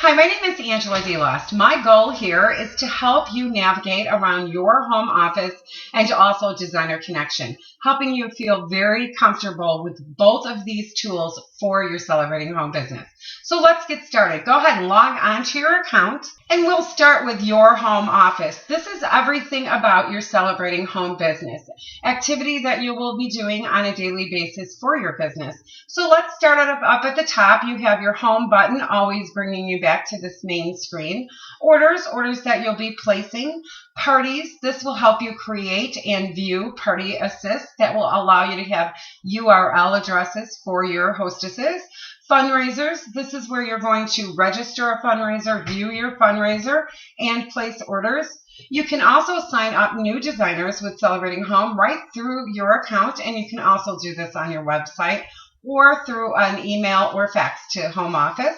Hi, my name is Angela DeLost. My goal here is to help you navigate around your home office and also Designer Connection, helping you feel very comfortable with both of these tools for your celebrating home business. So let's get started. Go ahead and log on to your account, and we'll start with Your Home Office. This is everything about your celebrating home business, activity that you will be doing on a daily basis for your business. So let's start it up at the top. You have your home button, always bringing you back to this main screen. Orders that you'll be placing. Parties, this will help you create and view party assist that will allow you to have URL addresses for your hostesses. Fundraisers, this is where you're going to register a fundraiser, view your fundraiser, and place orders. You can also sign up new designers with Celebrating Home right through your account, and you can also do this on your website or through an email or fax to home office.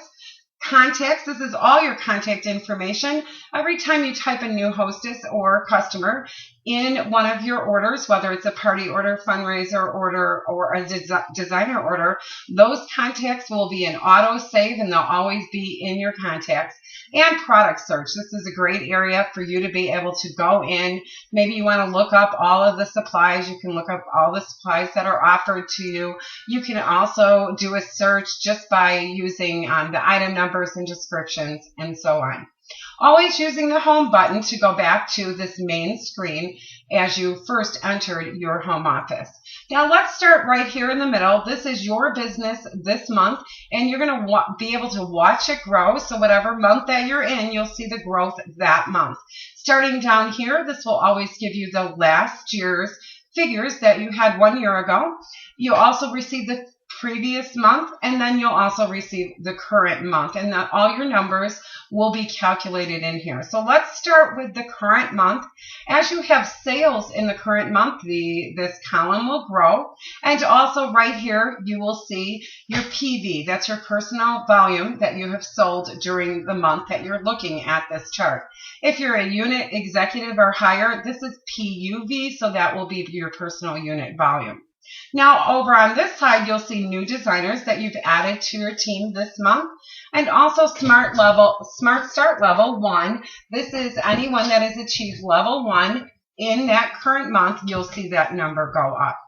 Contacts, this is all your contact information. Every time you type a new hostess or customer in one of your orders, whether it's a party order, fundraiser order, or a designer order, those contacts will be an auto save and they'll always be in your contacts. And product search. This is a great area for you to be able to go in. Maybe you want to look up all of the supplies. You can look up all the supplies that are offered to you. You can also do a search just by using the item numbers and descriptions and so on. Always using the home button to go back to this main screen as you first entered your home office. Now let's start right here in the middle. This is your business this month, and you're going to be able to watch it grow. So whatever month that you're in, you'll see the growth that month. Starting down here, this will always give you the last year's figures that you had 1 year ago. You also receive the previous month, and then you'll also receive the current month, and all your numbers will be calculated in here. So let's start with the current month. As you have sales in the current month, this column will grow, and also right here you will see your PV. That's your personal volume that you have sold during the month that you're looking at this chart. If you're a unit executive or higher, this is PUV, so that will be your personal unit volume. Now over on this side, you'll see new designers that you've added to your team this month, and also Smart Start Level 1. This is anyone that has achieved Level 1 in that current month. You'll see that number go up.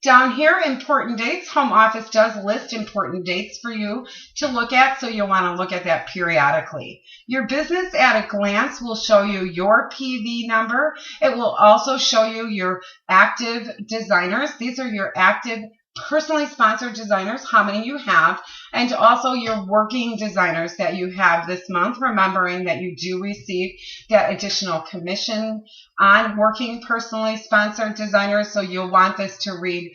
Down here, important dates. Home Office does list important dates for you to look at, so you'll want to look at that periodically. Your business at a glance will show you your PV number. It will also show you your active designers. These are your active personally sponsored designers, how many you have, and also your working designers that you have this month, remembering that you do receive that additional commission on working personally sponsored designers. So you'll want this to read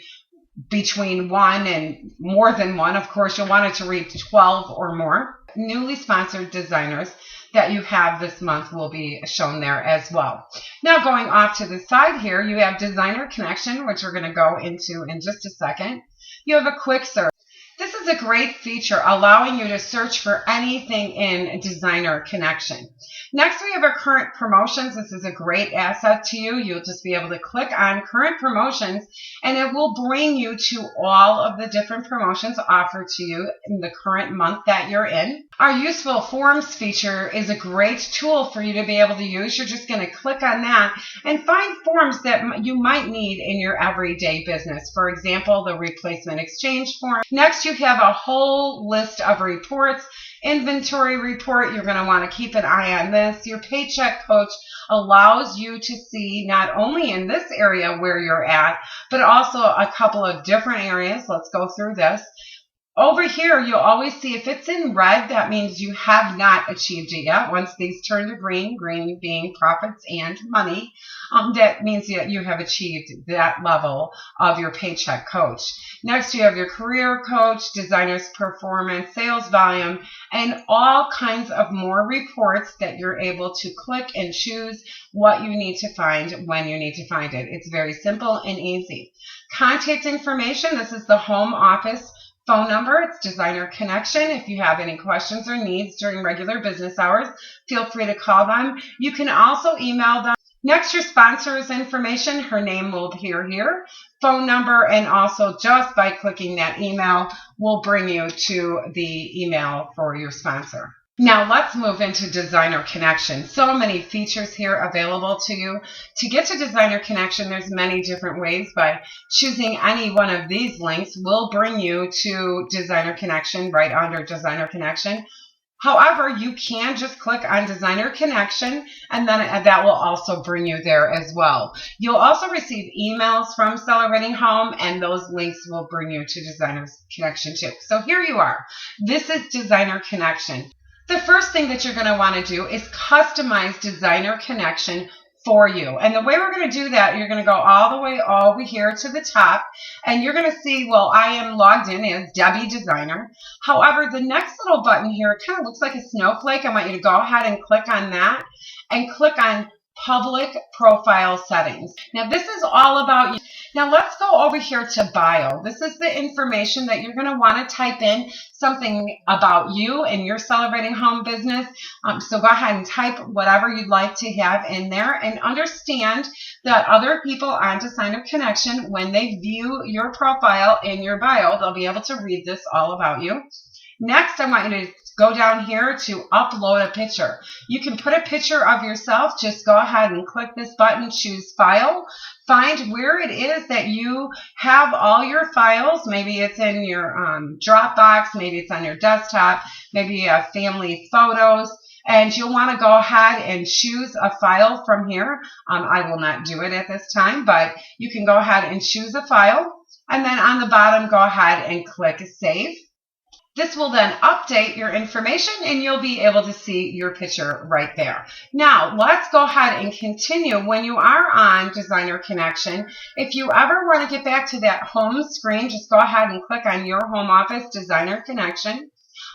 between 1 and more than 1. Of course, you'll want it to read 12 or more. Newly sponsored designers that you have this month will be shown there as well. Now going off to the side here, you have Designer Connection, which we're going to go into in just a second. You have a quick search. This is a great feature allowing you to search for anything in Designer Connection. Next, we have our current promotions. This is a great asset to you. You'll just be able to click on current promotions, and it will bring you to all of the different promotions offered to you in the current month that you're in. Our useful forms feature is a great tool for you to be able to use. You're just going to click on that and find forms that you might need in your everyday business. For example, the replacement exchange form. Next, you have a whole list of reports. Inventory report, you're going to want to keep an eye on this. Your paycheck coach allows you to see not only in this area where you're at, but also a couple of different areas. Let's go through this. Over here, you'll always see if it's in red, that means you have not achieved it yet. Once these turn to green, green being profits and money, that means that you have achieved that level of your paycheck coach. Next, you have your career coach, designer's performance, sales volume, and all kinds of more reports that you're able to click and choose what you need to find when you need to find it. It's very simple and easy. Contact information, this is the home office phone number. It's Designer Connection. If you have any questions or needs during regular business hours, feel free to call them. You can also email them. Next, your sponsor's information. Her name will appear here, phone number, and also just by clicking that email will bring you to the email for your sponsor. Now let's move into Designer Connection. So many features here available to you. To get to Designer Connection, there's many different ways. By choosing any one of these links will bring you to Designer Connection right under Designer Connection. However, you can just click on Designer Connection, and then that will also bring you there as well. You'll also receive emails from Celebrating Home, and those links will bring you to Designer Connection too. So here you are. This is Designer Connection. The first thing that you're going to want to do is customize Designer Connection for you. And the way we're going to do that, you're going to go all the way over here to the top, and you're going to see, well, I am logged in as Debbie Designer. However, the next little button here, it kind of looks like a snowflake. I want you to go ahead and click on that and click on Public Profile Settings. Now, this is all about you. Now, let's go over here to Bio. This is the information that you're going to want to type in, something about you and your Celebrating Home business. So go ahead and type whatever you'd like to have in there, and understand that other people on Designer Connection, when they view your profile in your bio, they'll be able to read this all about you. Next, I want you to go down here to upload a picture. You can put a picture of yourself. Just go ahead and click this button, choose File. Find where it is that you have all your files. Maybe it's in your Dropbox, maybe it's on your desktop, maybe you have family photos, and you'll want to go ahead and choose a file from here. I will not do it at this time, but you can go ahead and choose a file, and then on the bottom, go ahead and click Save. This will then update your information, and you'll be able to see your picture right there. Now, let's go ahead and continue. When you are on Designer Connection, if you ever want to get back to that home screen, just go ahead and click on Your Home Office Designer Connection.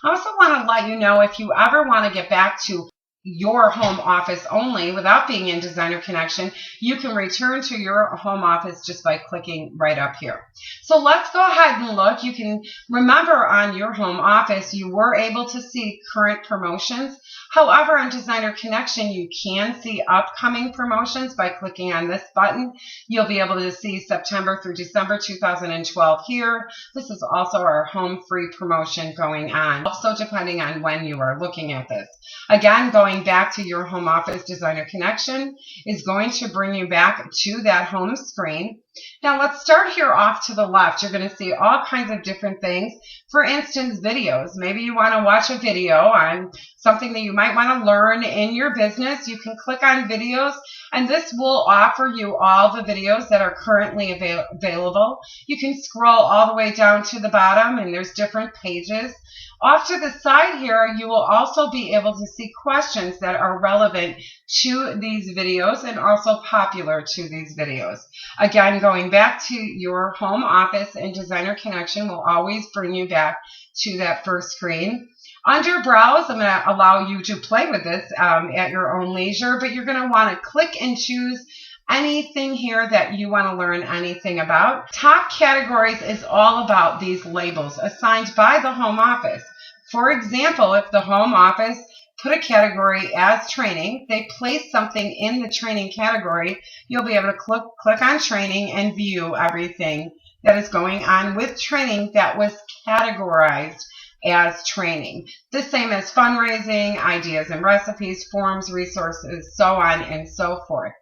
I also want to let you know, if you ever want to get back to your home office only without being in Designer Connection, you can return to your home office just by clicking right up here. So let's go ahead and look. You can remember on your home office, you were able to see current promotions. However, on Designer Connection, you can see upcoming promotions by clicking on this button. You'll be able to see September through December 2012 here. This is also our home free promotion going on, also depending on when you are looking at this. Again, going back to your home office Designer Connection is going to bring you back to that home screen. Now let's start here off to the left. You're going to see all kinds of different things. For instance, videos. Maybe you want to watch a video on something that you might want to learn in your business. You can click on videos, and this will offer you all the videos that are currently available. You can scroll all the way down to the bottom, and there's different pages. Off to the side here, you will also be able to see questions that are relevant to these videos and also popular to these videos. Again, going back to your home office and Designer Connection will always bring you back to that first screen. Under Browse, I'm going to allow you to play with this at your own leisure, but you're going to want to click and choose anything here that you want to learn anything about. Top categories is all about these labels assigned by the home office. For example, if the home office put a category as training, they place something in the training category, you'll be able to click on training and view everything that is going on with training that was categorized as training. The same as fundraising, ideas and recipes, forms, resources, so on and so forth.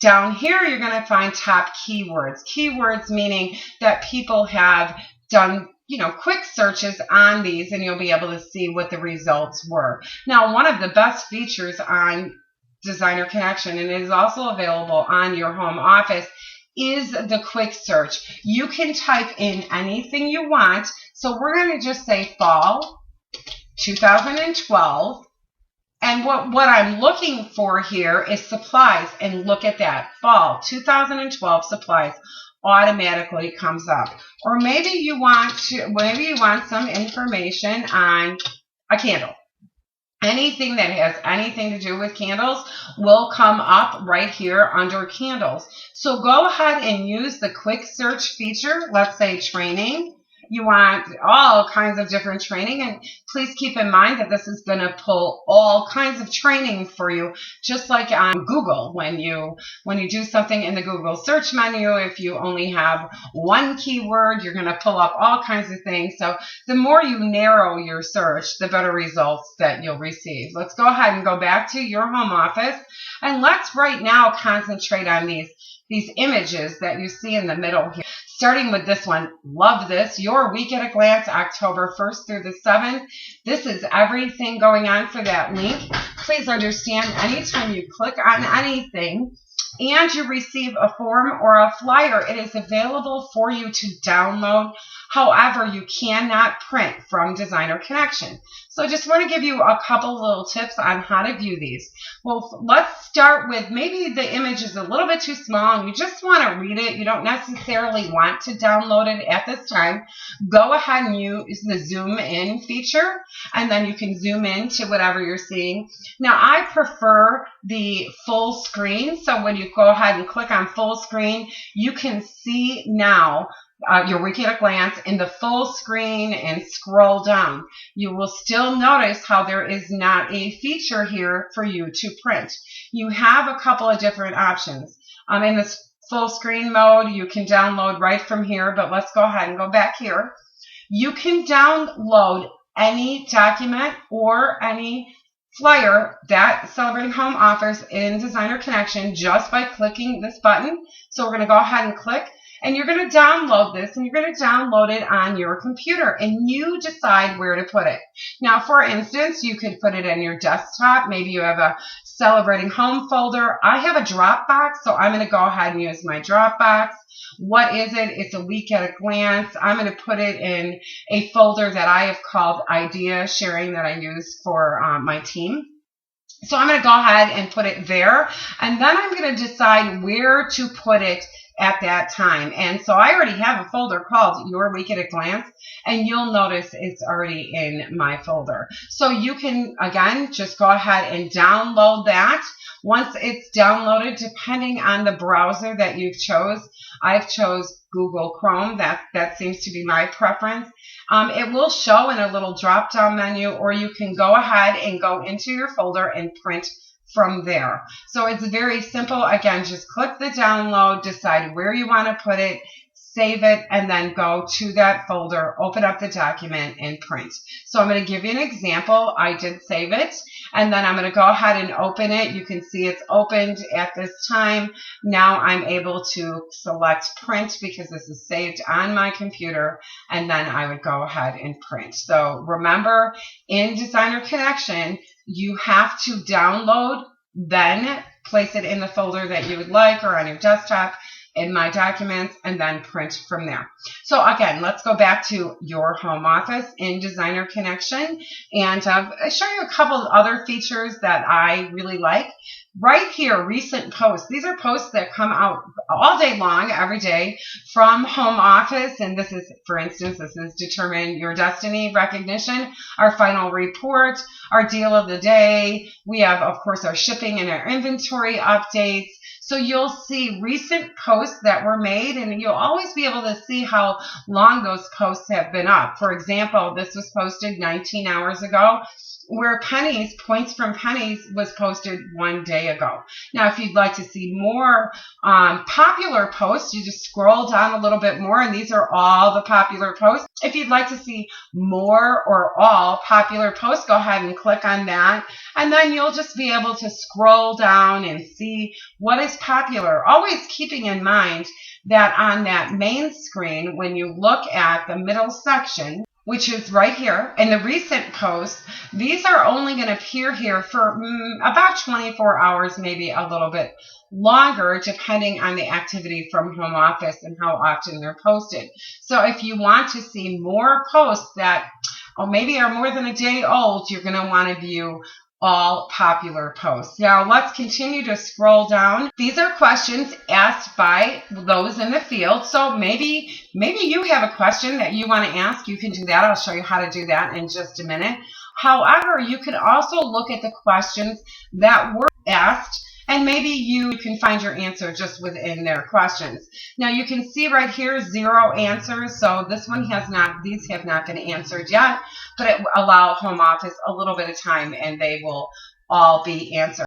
Down here, you're going to find top keywords. Keywords meaning that people have done quick searches on these, and you'll be able to see what the results were. Now, one of the best features on Designer Connection, and it is also available on your home office, is the quick search. You can type in anything you want. So we're going to just say fall 2012. And what I'm looking for here is supplies. And look at that. Fall 2012 supplies automatically comes up. Or maybe you want some information on a candle. Anything that has anything to do with candles will come up right here under candles. So go ahead and use the quick search feature. Let's say training. you want all kinds of different training. And please keep in mind that this is going to pull all kinds of training for you, just like on Google. When you do something in the Google search menu, if you only have one keyword, you're going to pull up all kinds of things. So the more you narrow your search, the better results that you'll receive. Let's go ahead and go back to your home office, and let's right now concentrate on these images that you see in the middle here. Starting with this one, love this, Your Week at a Glance, October 1st through the 7th. This is everything going on for that link. Please understand, anytime you click on anything and you receive a form or a flyer, it is available for you to download. However, you cannot print from Designer Connection. So I just want to give you a couple little tips on how to view these. Well, let's start with, maybe the image is a little bit too small and you just want to read it. You don't necessarily want to download it at this time. Go ahead and use the zoom in feature, and then you can zoom in to whatever you're seeing. Now, I prefer the full screen. So when you go ahead and click on full screen, you can see now Your Week at a Glance in the full screen and scroll down. You will still notice how there is not a feature here for you to print. You have a couple of different options. In this full screen mode, you can download right from here, but let's go ahead and go back here. You can download any document or any flyer that Celebrating Home offers in Designer Connection just by clicking this button. So we're going to go ahead and click. And you're going to download this, and you're going to download it on your computer, and you decide where to put it. Now, for instance, you could put it in your desktop. Maybe you have a Celebrating Home folder. I have a Dropbox, so I'm going to go ahead and use my Dropbox. What is it? It's a week at a glance. I'm going to put it in a folder that I have called Idea Sharing that I use for my team. So I'm going to go ahead and put it there, and then I'm going to decide where to put it at that time. And so I already have a folder called Your Week at a Glance, and you'll notice it's already in my folder. So you can, again, just go ahead and download that. Once it's downloaded, depending on the browser that you've chose, I've chose Google Chrome. That seems to be my preference. It will show in a little drop-down menu, or you can go ahead and go into your folder and print from there. So it's very simple. Again, just click the download, decide where you want to put it, save it, and then go to that folder, open up the document, and print. So I'm going to give you an example. I did save it, and then I'm going to go ahead and open it. You can see it's opened at this time. Now I'm able to select print because this is saved on my computer, and then I would go ahead and print. So remember, in Designer Connection, you have to download, then place it in the folder that you would like, or on your desktop, in My Documents, and then print from there. So again, let's go back to Your Home Office in Designer Connection, and show you a couple of other features that I really like. Right here, recent posts. These are posts that come out all day long, every day, from Home Office. And this is, for instance, this is Determine Your Destiny recognition, our final report, our deal of the day. We have, of course, our shipping and our inventory updates. So you'll see recent posts that were made, and you'll always be able to see how long those posts have been up. For example, this was posted 19 hours ago, where Points from Pennies was posted 1 day ago. Now, if you'd like to see more popular posts, you just scroll down a little bit more, and these are all the popular posts. If you'd like to see more or all popular posts, go ahead and click on that, and then you'll just be able to scroll down and see what is popular. Always keeping in mind that on that main screen, when you look at the middle section, which is right here, in the recent posts, these are only going to appear here for about 24 hours, maybe a little bit longer, depending on the activity from Home Office and how often they're posted. So if you want to see more posts that maybe are more than a day old, you're going to want to view all popular posts. Now let's continue to scroll down. These are questions asked by those in the field. So maybe you have a question that you want to ask. You can do that. I'll show you how to do that in just a minute. However, you can also look at the questions that were asked And maybe you can find your answer just within their questions. Now you can see right here 0 answers. So this one has not, these have not been answered yet, but it will allow home office a little bit of time and they will all be answered.